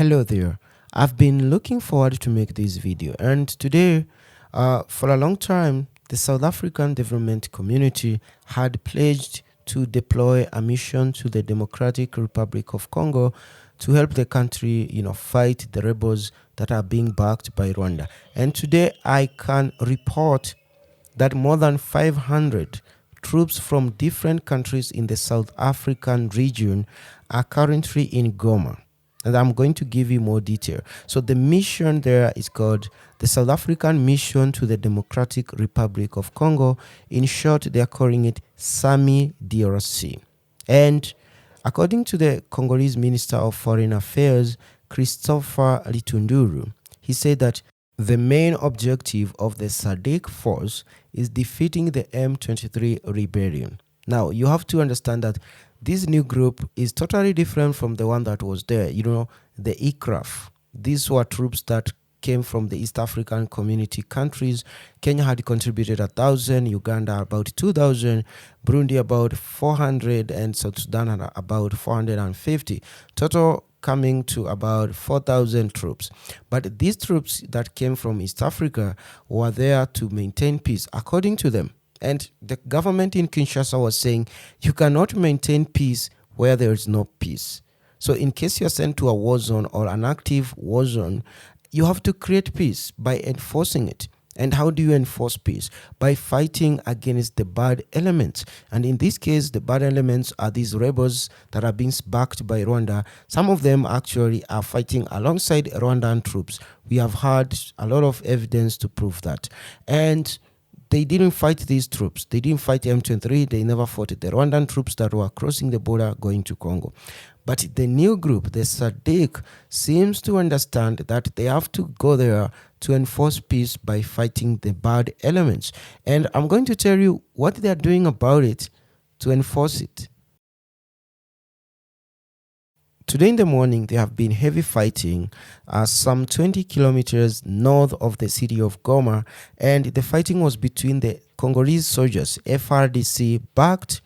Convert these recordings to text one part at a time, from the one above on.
Hello there. I've been looking forward to make this video, and today, for a long time, the South African development community had pledged to deploy a mission to the Democratic Republic of Congo to help the country, fight the rebels that are being backed by Rwanda. And today, I can report that more than 500 troops from different countries in the South African region are currently in Goma. And I'm going to give you more detail. So the mission there is called the South African Mission to the Democratic Republic of Congo. In short, they are calling it SAMI-DRC. And according to the Congolese Minister of Foreign Affairs, Christophe Lutundula, he said that the main objective of the SADC force is defeating the M23 rebellion. Now, you have to understand that this new group is totally different from the one that was there. The ICRAF. These were troops that came from the East African community countries. Kenya had contributed 1,000, Uganda about 2,000, Burundi about 400, and South Sudan had about 450. Total coming to about 4,000 troops. But these troops that came from East Africa were there to maintain peace, according to them. And the government in Kinshasa was saying, you cannot maintain peace where there is no peace. So in case you're sent to a war zone or an active war zone, you have to create peace by enforcing it. And how do you enforce peace? By fighting against the bad elements. And in this case, the bad elements are these rebels that are being backed by Rwanda. Some of them actually are fighting alongside Rwandan troops. We have had a lot of evidence to prove that. And they didn't fight these troops. They didn't fight M23. They never fought the Rwandan troops that were crossing the border going to Congo. But the new group, the SADC, seems to understand that they have to go there to enforce peace by fighting the bad elements. And I'm going to tell you what they are doing about it to enforce it. Today in the morning, there have been heavy fighting some 20 kilometers north of the city of Goma, and the fighting was between the Congolese soldiers, FRDC, backed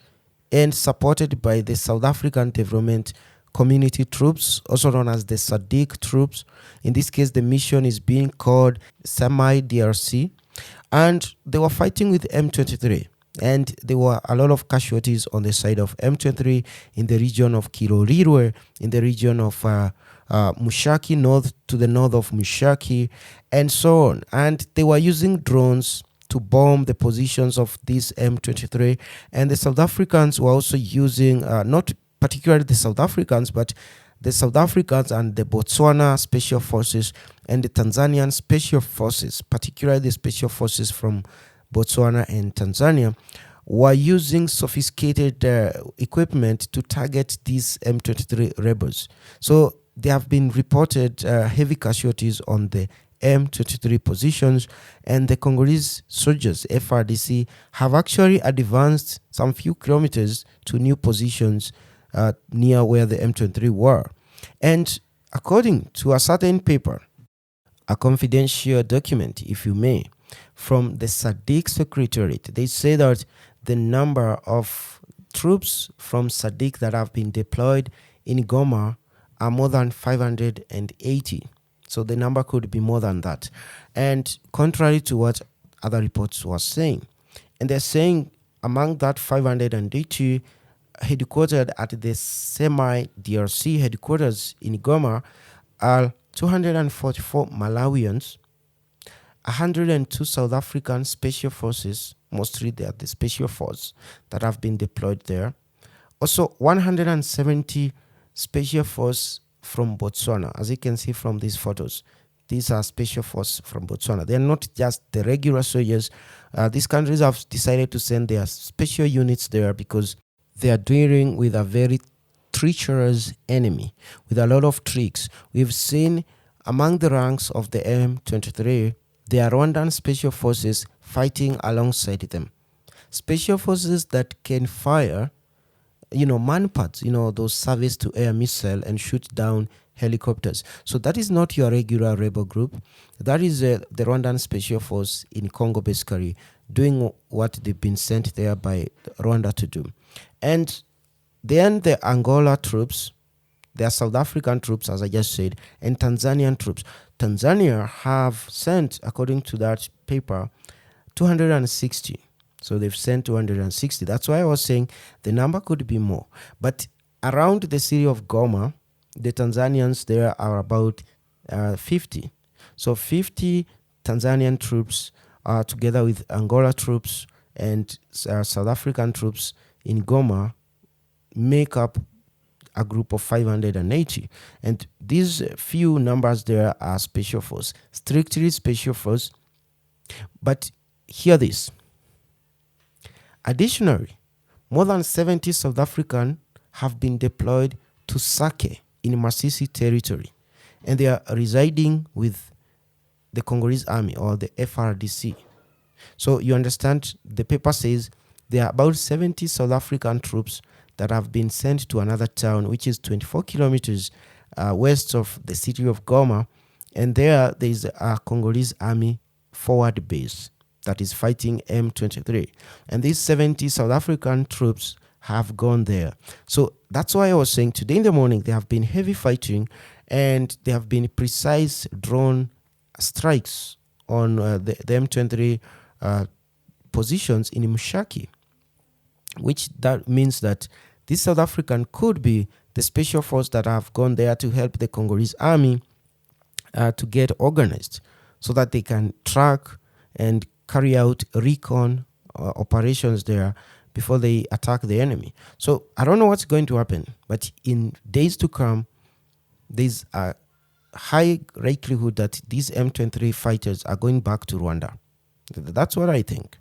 and supported by the South African Development Community troops, also known as the SADC troops. In this case, the mission is being called SAMI-DRC, and they were fighting with M23. And there were a lot of casualties on the side of M23 in the region of Kirolirwe, in the region of Mushaki, to the north of Mushaki, and so on. And they were using drones to bomb the positions of this M23. And the South Africans were also using, not particularly the South Africans, but the South Africans and the Botswana Special Forces and the Tanzanian Special Forces, particularly the Special Forces from Botswana and Tanzania, were using sophisticated equipment to target these M23 rebels. So there have been reported heavy casualties on the M23 positions, and the Congolese soldiers, FRDC, have actually advanced some few kilometers to new positions near where the M23 were. And according to a certain paper, a confidential document, if you may, from the SADC Secretariat, they say that the number of troops from SADC that have been deployed in Goma are more than 580. So the number could be more than that. And contrary to what other reports were saying, and they're saying among that 580 headquartered at the SAMI-DRC headquarters in Goma are 244 Malawians, 102 South African Special Forces, mostly they are the Special Force that have been deployed there. Also, 170 Special Force from Botswana. As you can see from these photos, these are Special Force from Botswana. They are not just the regular soldiers. These countries have decided to send their special units there because they are dealing with a very treacherous enemy with a lot of tricks. We've seen among the ranks of the M23, there are Rwandan Special Forces fighting alongside them. Special Forces that can fire, manpads, those surface-to-air missile and shoot down helicopters. So that is not your regular rebel group. That is the Rwandan Special Force in Congo, basically, doing what they've been sent there by Rwanda to do. And then the Angola troops, there are South African troops, as I just said, and Tanzanian troops. Tanzania have sent, according to that paper, 260. So they've sent 260. That's why I was saying the number could be more. But around the city of Goma, the Tanzanians there are about 50. So 50 Tanzanian troops together with Angola troops and South African troops in Goma make up a group of 580. And these few numbers there are special force, strictly special force. But hear this. Additionally, more than 70 South African have been deployed to Sake in Masisi territory, and they are residing with the Congolese army or the FRDC. So you understand, the paper says there are about 70 South African troops that have been sent to another town, which is 24 kilometers west of the city of Goma, and there is a Congolese army forward base that is fighting M23. And these 70 South African troops have gone there. So that's why I was saying today in the morning there have been heavy fighting and there have been precise drone strikes on the M23 positions in Mushaki, which that means that this South African could be the special force that have gone there to help the Congolese army to get organized so that they can track and carry out recon operations there before they attack the enemy. So I don't know what's going to happen, but in days to come, there's a high likelihood that these M23 fighters are going back to Rwanda. That's what I think.